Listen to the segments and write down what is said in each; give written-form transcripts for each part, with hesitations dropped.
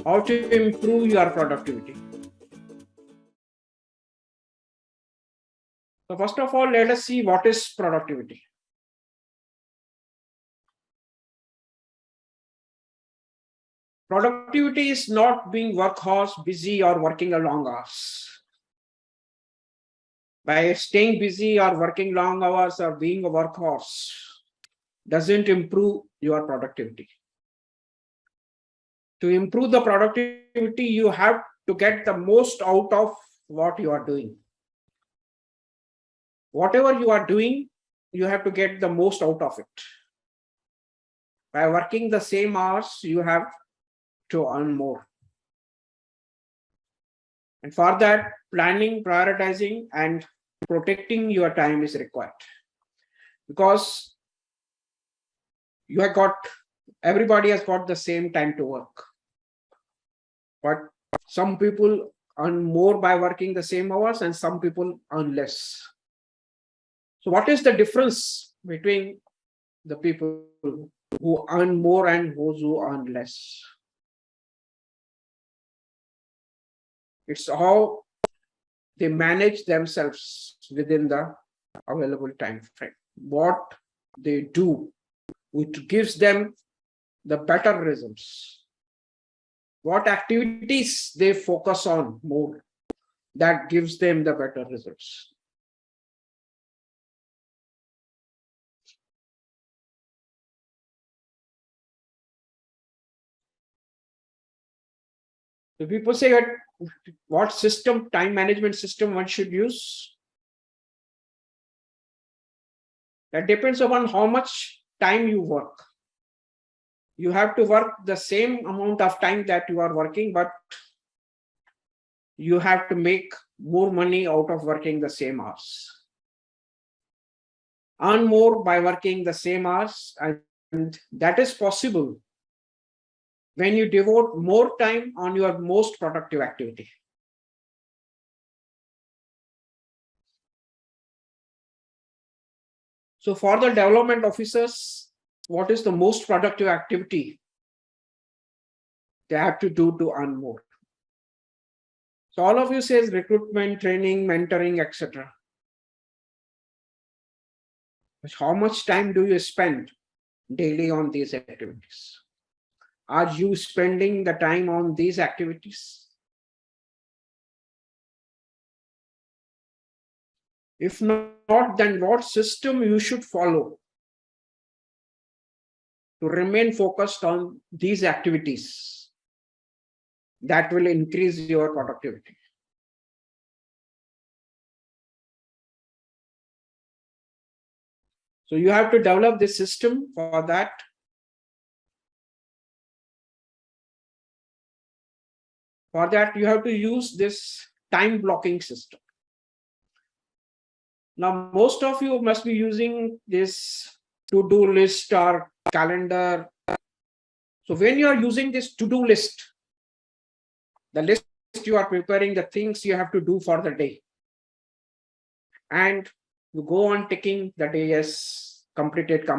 how to improve your productivity. So first of all, let us see what is productivity. Productivity is not being workhorse, busy, or working a long hours. By staying busy or working long hours or being a workhorse doesn't improve your productivity. To improve the productivity, you have to get the most out of what you are doing. Whatever you are doing, you have to get the most out of it. By working the same hours, you have to earn more. And for that, planning, prioritizing, and protecting your time is required. Because everybody has got the same time to work. But some people earn more by working the same hours and some people earn less. So what is the difference between the people who earn more and those who earn less? It's how they manage themselves within the available time frame. What they do, which gives them the better results. What activities they focus on more, that gives them the better results. So people say that what system, time management system one should use? That depends upon how much time you work. You have to work the same amount of time that you are working, but you have to make more money out of working the same hours. Earn more by working the same hours, and that is possible when you devote more time on your most productive activity. So for the development officers, what is the most productive activity they have to do to earn more? So all of you says recruitment, training, mentoring, etc. How much time do you spend daily on these activities? Are you spending the time on these activities? If not, then what system you should follow to remain focused on these activities that will increase your productivity? So you have to develop this system. For that, you have to use this time blocking system. Now, most of you must be using this to-do list or calendar. So when you are using this to-do list, the list you are preparing the things you have to do for the day. And you go on ticking the day as completed.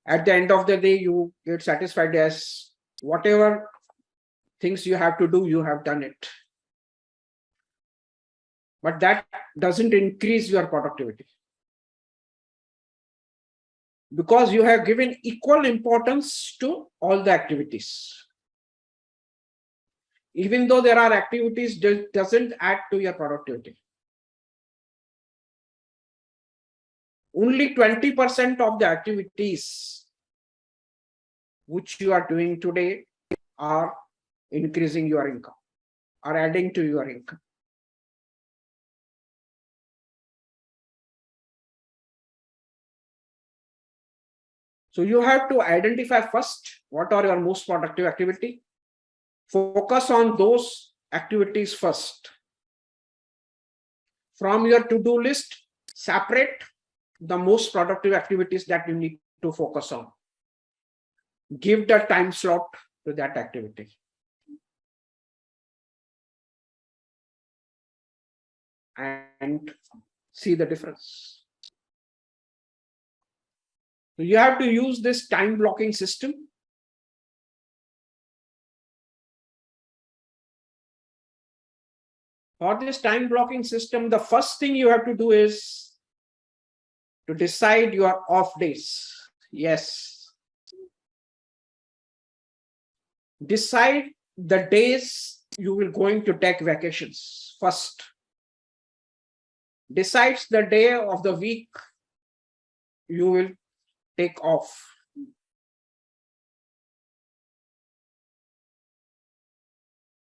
At the end of the day, you get satisfied as whatever things you have to do, you have done it. But that doesn't increase your productivity, because you have given equal importance to all the activities. Even though there are activities that doesn't add to your productivity. Only 20% of the activities which you are doing today are increasing your income, are adding to your income. So you have to identify first what are your most productive activity. Focus on those activities first. From your to-do list, separate the most productive activities that you need to focus on. Give the time slot to that activity. And see the difference. So you have to use this time blocking system For this time blocking system, the first thing you have to do is to decide your off days. Yes. Decide the days you will going to take vacations first. Decides the day of the week you will take off.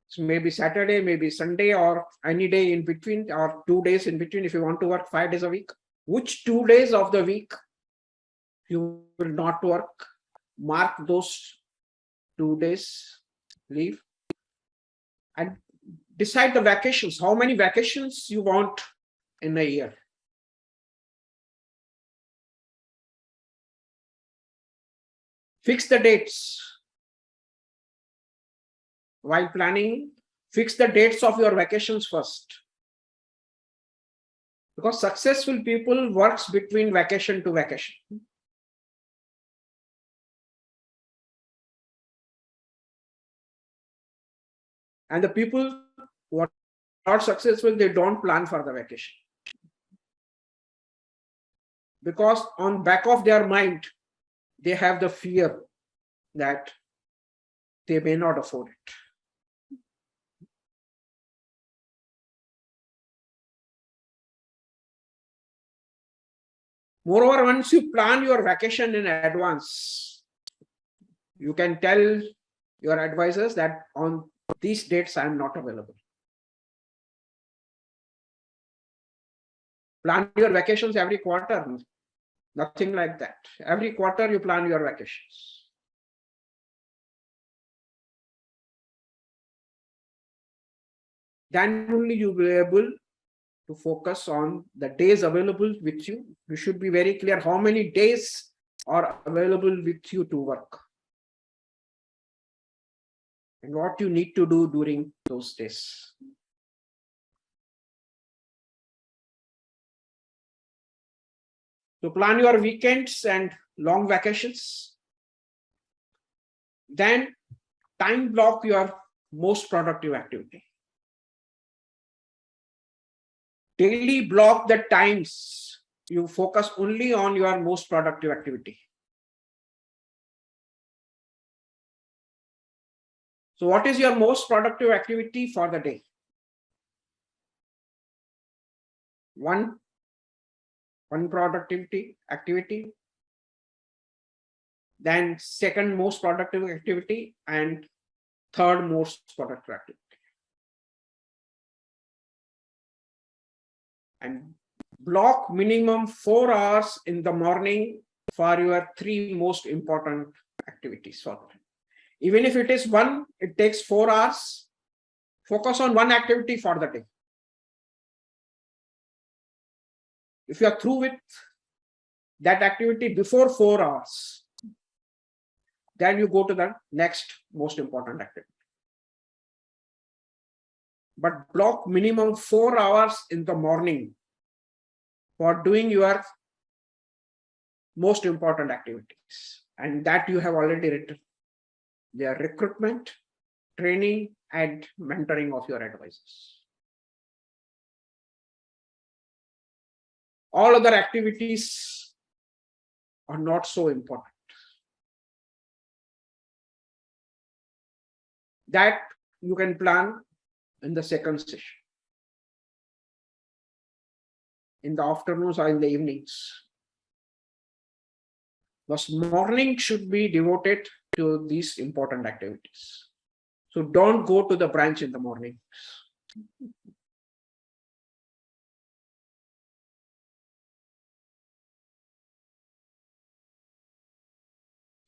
So maybe Saturday, maybe Sunday, or any day in between, or 2 days in between if you want to work 5 days a week. Which 2 days of the week you will not work? Mark those 2 days, leave, and decide the vacations. How many vacations you want in a year? Fix the dates. While planning, fix the dates of your vacations first. Because successful people works between vacation to vacation. And the people who are not successful, they don't plan for the vacation. Because on back of their mind, they have the fear that they may not afford it. Moreover, once you plan your vacation in advance, you can tell your advisors that on these dates I am not available. Plan your vacations every quarter. Nothing like that. Every quarter you plan your vacations. Then only you will be able to focus on the days available with you. You should be very clear how many days are available with you to work and what you need to do during those days. So plan your weekends and long vacations. Then time block your most productive activity. Daily block the times you focus only on your most productive activity. So what is your most productive activity for the day? One productivity activity, then second most productive activity, and third most productive activity. And block minimum 4 hours in the morning for your 3 most important activities. Even if it is one, it takes 4 hours. Focus on one activity for the day. If you are through with that activity before 4 hours, then you go to the next most important activity. But block minimum 4 hours in the morning for doing your most important activities. And that you have already written. They are recruitment, training, and mentoring of your advisors. All other activities are not so important. That you can plan in the second session, in the afternoons or in the evenings. Because morning should be devoted to these important activities. So don't go to the branch in the morning.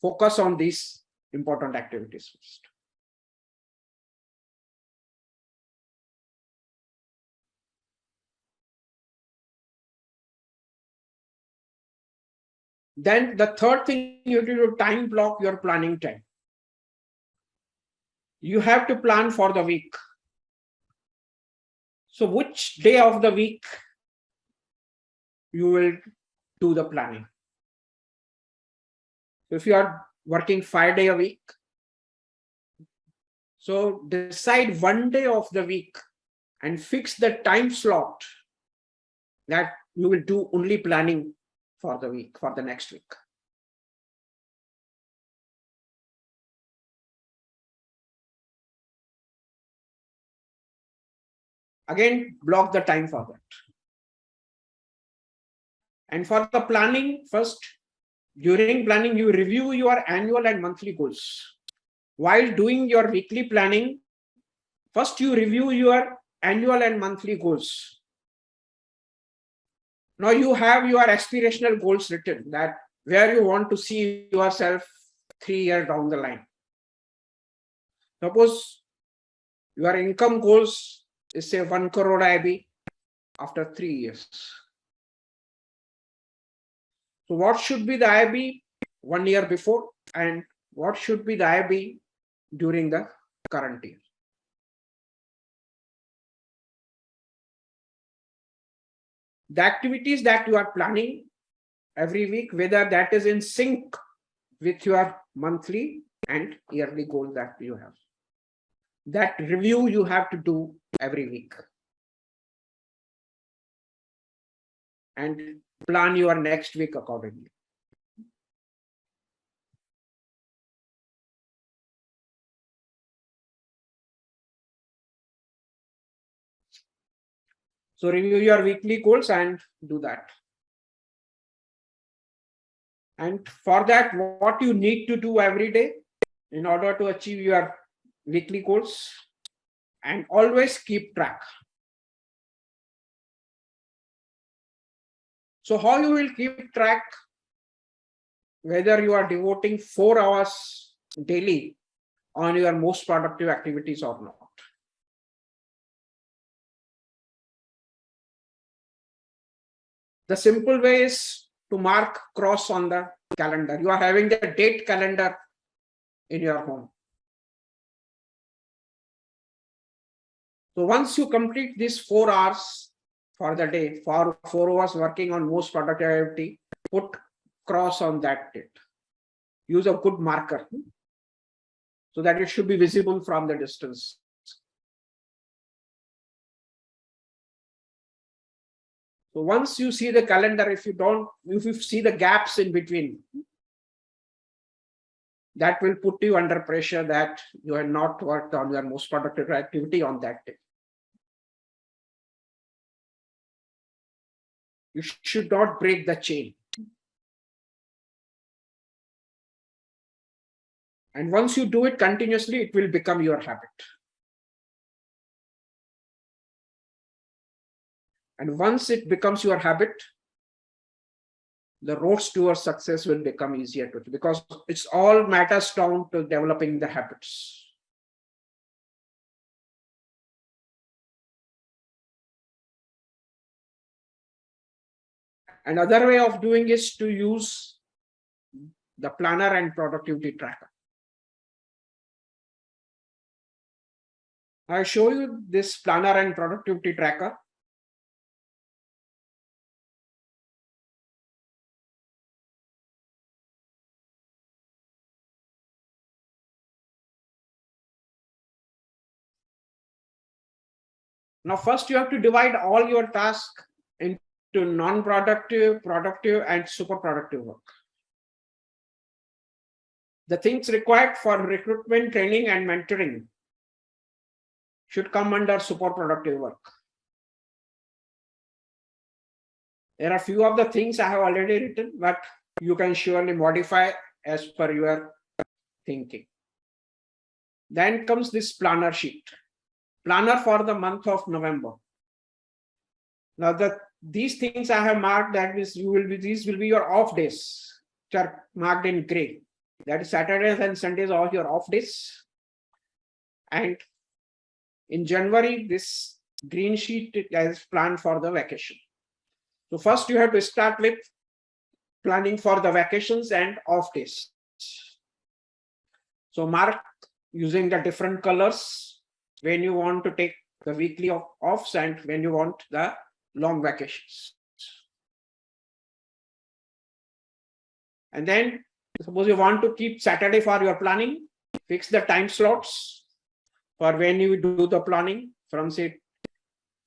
Focus on these important activities first. Then the third thing you do to time block your planning time. You have to plan for the week. So which day of the week you will do the planning? If you are working 5 days a week, so decide one day of the week and fix the time slot that you will do only planning for the week, for the next week. Again, block the time for that. And for the planning, first, during planning, you review your annual and monthly goals. While doing your weekly planning, first you review your annual and monthly goals. Now you have your aspirational goals written, that where you want to see yourself 3 years down the line. Suppose your income goals is say 1 crore IB after 3 years. So what should be the IB 1 year before, and what should be the IB during the current year? The activities that you are planning every week, whether that is in sync with your monthly and yearly goal that you have. That review you have to do every week. And plan your next week accordingly. So review your weekly goals and do that. And for that, what you need to do every day in order to achieve your weekly goals, and always keep track. So how you will keep track whether you are devoting 4 hours daily on your most productive activities or not? The simple way is to mark cross on the calendar. You are having the date calendar in your home. So once you complete these 4 hours for the day, for 4 hours working on most productive activity, put cross on that date. Use a good marker so that it should be visible from the distance. So once you see the calendar, if you see the gaps in between, that will put you under pressure that you have not worked on your most productive activity on that day. You should not break the chain. And once you do it continuously, it will become your habit. And once it becomes your habit, the roads towards success will become easier to do, because it's all matters down to developing the habits. Another way of doing is to use the planner and productivity tracker. I show you this planner and productivity tracker. Now, first you have to divide all your tasks into non-productive, productive, and super productive work. The things required for recruitment, training, and mentoring should come under super productive work. There are few of the things I have already written, but you can surely modify as per your thinking. Then comes this planner sheet. Planner for the month of November. Now these things I have marked, that is, these will be your off days, which are marked in gray. That is Saturdays and Sundays are your off days. And in January, this green sheet is planned for the vacation. So first you have to start with planning for the vacations and off days. So mark using the different colors when you want to take the weekly offs and when you want the long vacations. And then suppose you want to keep Saturday for your planning, fix the time slots for when you do the planning from say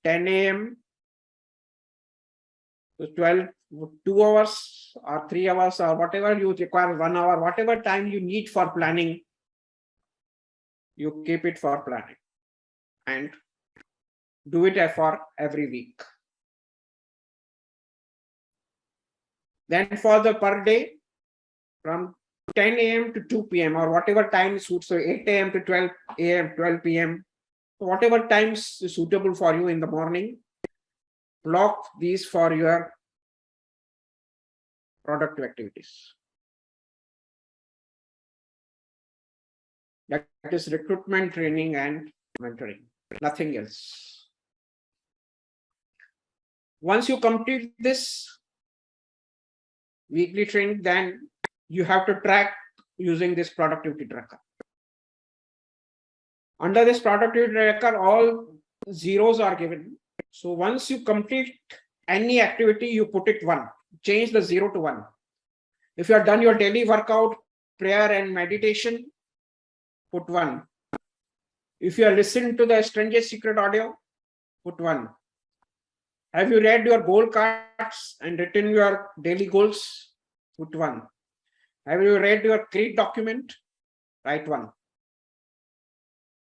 10 a.m. to 12, 2 hours or 3 hours or whatever you require, 1 hour, whatever time you need for planning, you keep it for planning and do it for every week. Then for the per day, from 10 a.m. to 2 p.m. or whatever time suits, so 8 a.m. to 12 a.m., 12 p.m. So whatever times is suitable for you in the morning, block these for your productive activities. That is recruitment, training, and mentoring, nothing else. Once you complete this weekly training, then you have to track using this productivity tracker. Under this productivity tracker, all zeros are given. So once you complete any activity, you put it 1. Change the 0 to 1. If you have done your daily workout, prayer and meditation, put 1. If you are listening to the Stranger's Secret audio, put 1. Have you read your goal cards and written your daily goals? Put 1. Have you read your creed document? Write 1.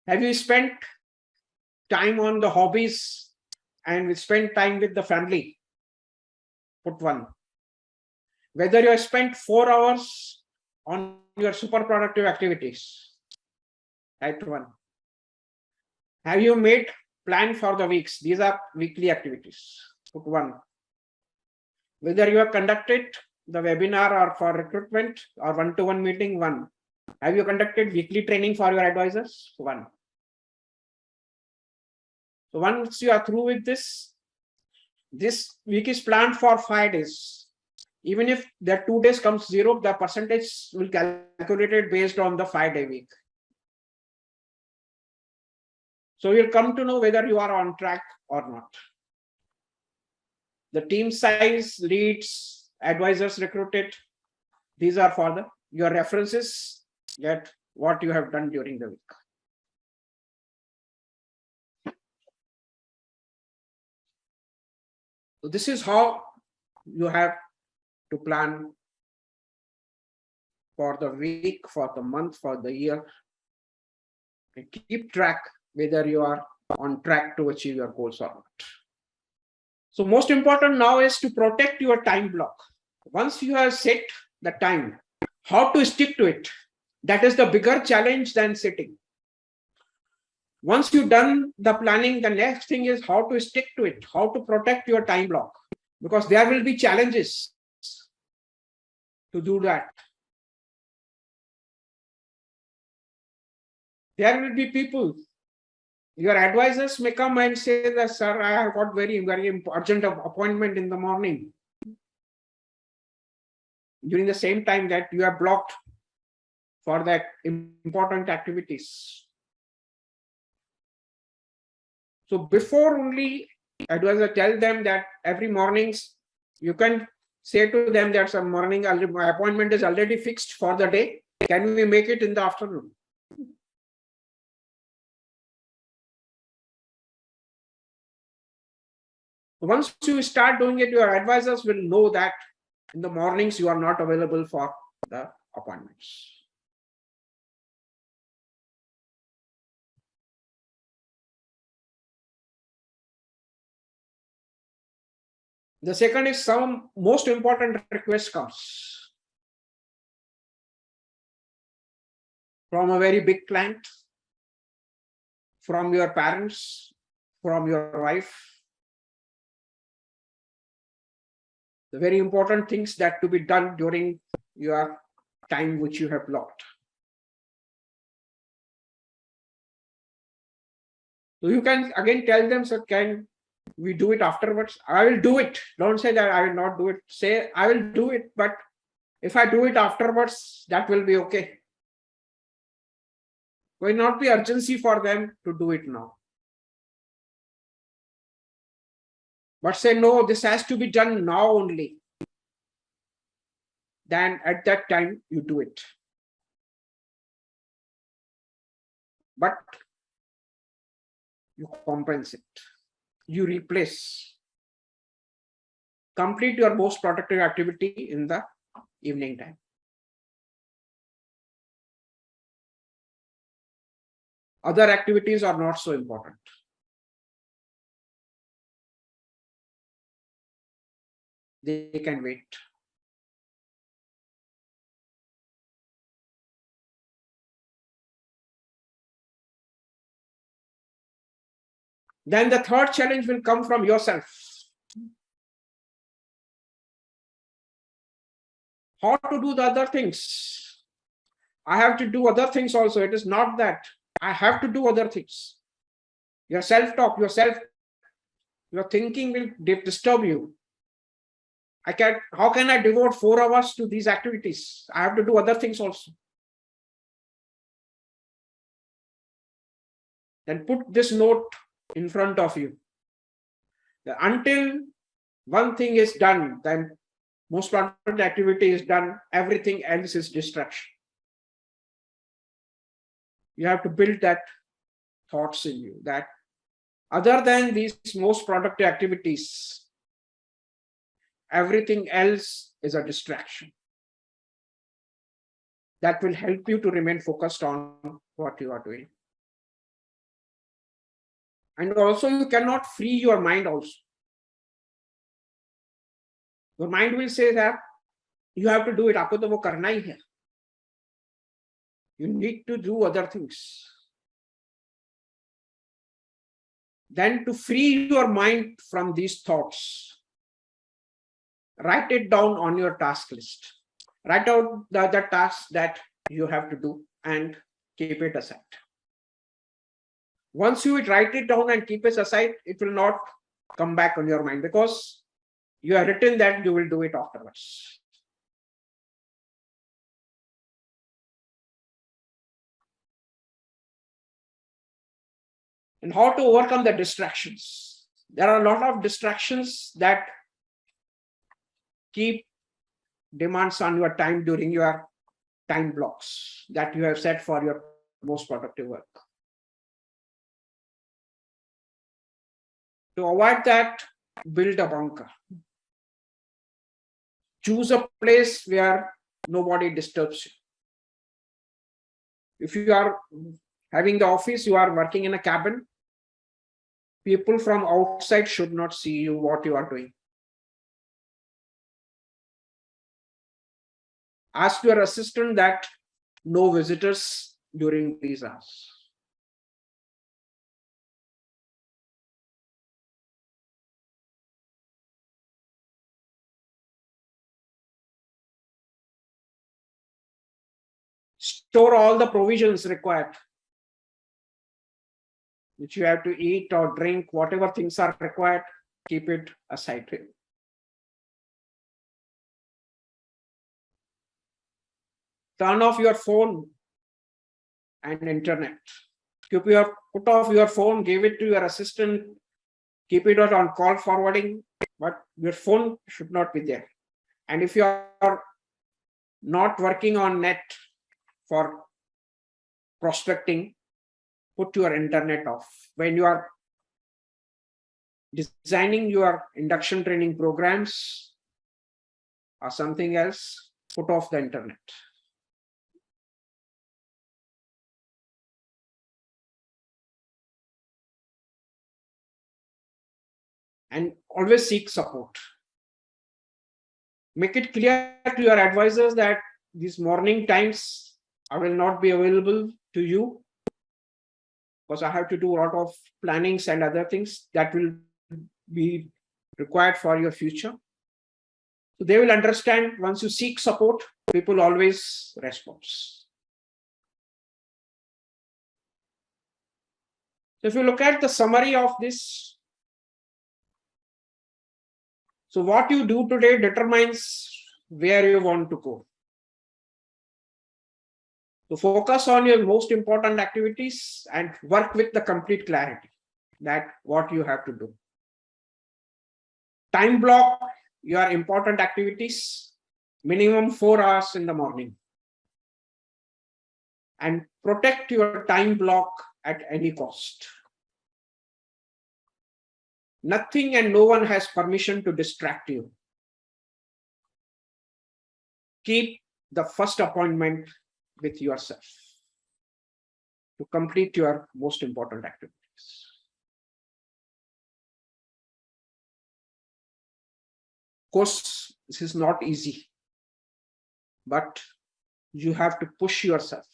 Have you spent time on the hobbies and spent time with the family? Put 1. Whether you have spent 4 hours on your super productive activities, write 1. Have you made plan for the weeks? These are weekly activities. Put 1. Whether you have conducted the webinar or for recruitment or one-to-one meeting, 1. Have you conducted weekly training for your advisors? 1. So once you are through with this week is planned for 5 days. Even if the 2 days comes 0, the percentage will calculate it based on the 5-day week. So you'll come to know whether you are on track or not. The team size, leads, advisors recruited, these are for your references, that what you have done during the week. So this is how you have to plan for the week, for the month, for the year, and keep track whether you are on track to achieve your goals or not. So most important now is to protect your time block. Once you have set the time, how to stick to it? That is the bigger challenge than sitting. Once you've done the planning, the next thing is how to stick to it, how to protect your time block, because there will be challenges to do that. There will be people, your advisors may come and say that, sir, I have got very, very urgent appointment in the morning. During the same time that you are blocked for that important activities. So before only advisor tell them that every mornings you can say to them that some morning my appointment is already fixed for the day. Can we make it in the afternoon? Once you start doing it, your advisors will know that in the mornings you are not available for the appointments. The second is some most important request comes from a very big client, from your parents, from your wife. The very important things that to be done during your time which you have blocked. So you can again tell them, so can we do it afterwards? I will do it. Don't say that I will not do it. Say I will do it, but if I do it afterwards, that will be okay. Will not be urgency for them to do it now. But say, no, this has to be done now only. Then at that time, you do it. But you compensate. you replace. Complete your most productive activity in the evening time. Other activities are not so important. They can wait. Then the third challenge will come from yourself. How to do the other things? I have to do other things also. It is not that I have to do other things. Your self-talk, your thinking will disturb you. How can I devote 4 hours to these activities? I have to do other things also. Then put this note in front of you. Until one thing is done, then most important activity is done, everything else is distraction. You have to build that thoughts in you, that other than these most productive activities, everything else is a distraction. That will help you to remain focused on what you are doing. And also you cannot free your mind also. Your mind will say that you have to do it. Aapko to wo karna hi hai. You need to do other things. Then to free your mind from these thoughts, write it down on your task list. Write out the tasks that you have to do and keep it aside. Once you write it down and keep it aside, it will not come back on your mind because you have written that you will do it afterwards. And how to overcome the distractions? There are a lot of distractions that keep demands on your time during your time blocks that you have set for your most productive work. To avoid that, build a bunker. Choose a place where nobody disturbs you. If you are having the office, you are working in a cabin, people from outside should not see you what you are doing. Ask your assistant that no visitors during these hours. Store all the provisions required, which you have to eat or drink, whatever things are required, keep it aside. Turn off your phone and internet. Put off your phone, give it to your assistant, keep it on call forwarding, but your phone should not be there. And if you are not working on net for prospecting, put your internet off. When you are designing your induction training programs or something else, put off the internet. And always seek support. Make it clear to your advisors that these morning times I will not be available to you because I have to do a lot of plannings and other things that will be required for your future. So they will understand. Once you seek support, people always respond. So if you look at the summary of this, so what you do today determines where you want to go. So focus on your most important activities and work with the complete clarity that what you have to do. Time block your important activities, minimum 4 hours in the morning. And protect your time block at any cost. Nothing and no one has permission to distract you. Keep the first appointment with yourself to complete your most important activities. Of course, this is not easy, but you have to push yourself.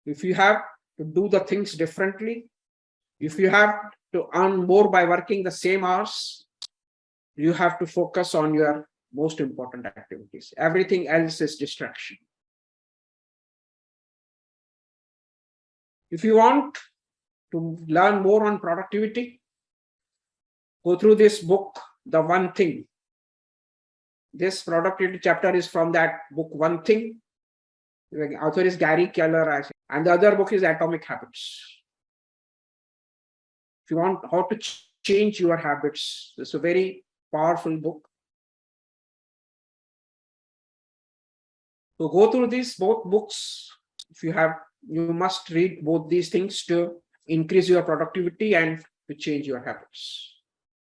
If you have to do the things differently, if you have to earn more by working the same hours, you have to focus on your most important activities. Everything else is distraction. If you want to learn more on productivity, go through this book, The One Thing. This productivity chapter is from that book, One Thing. The author is Gary Keller, and the other book is Atomic Habits. If you want how to change your habits, it's a very powerful book. So go through these both books. If you have, you must read both these things to increase your productivity and to change your habits.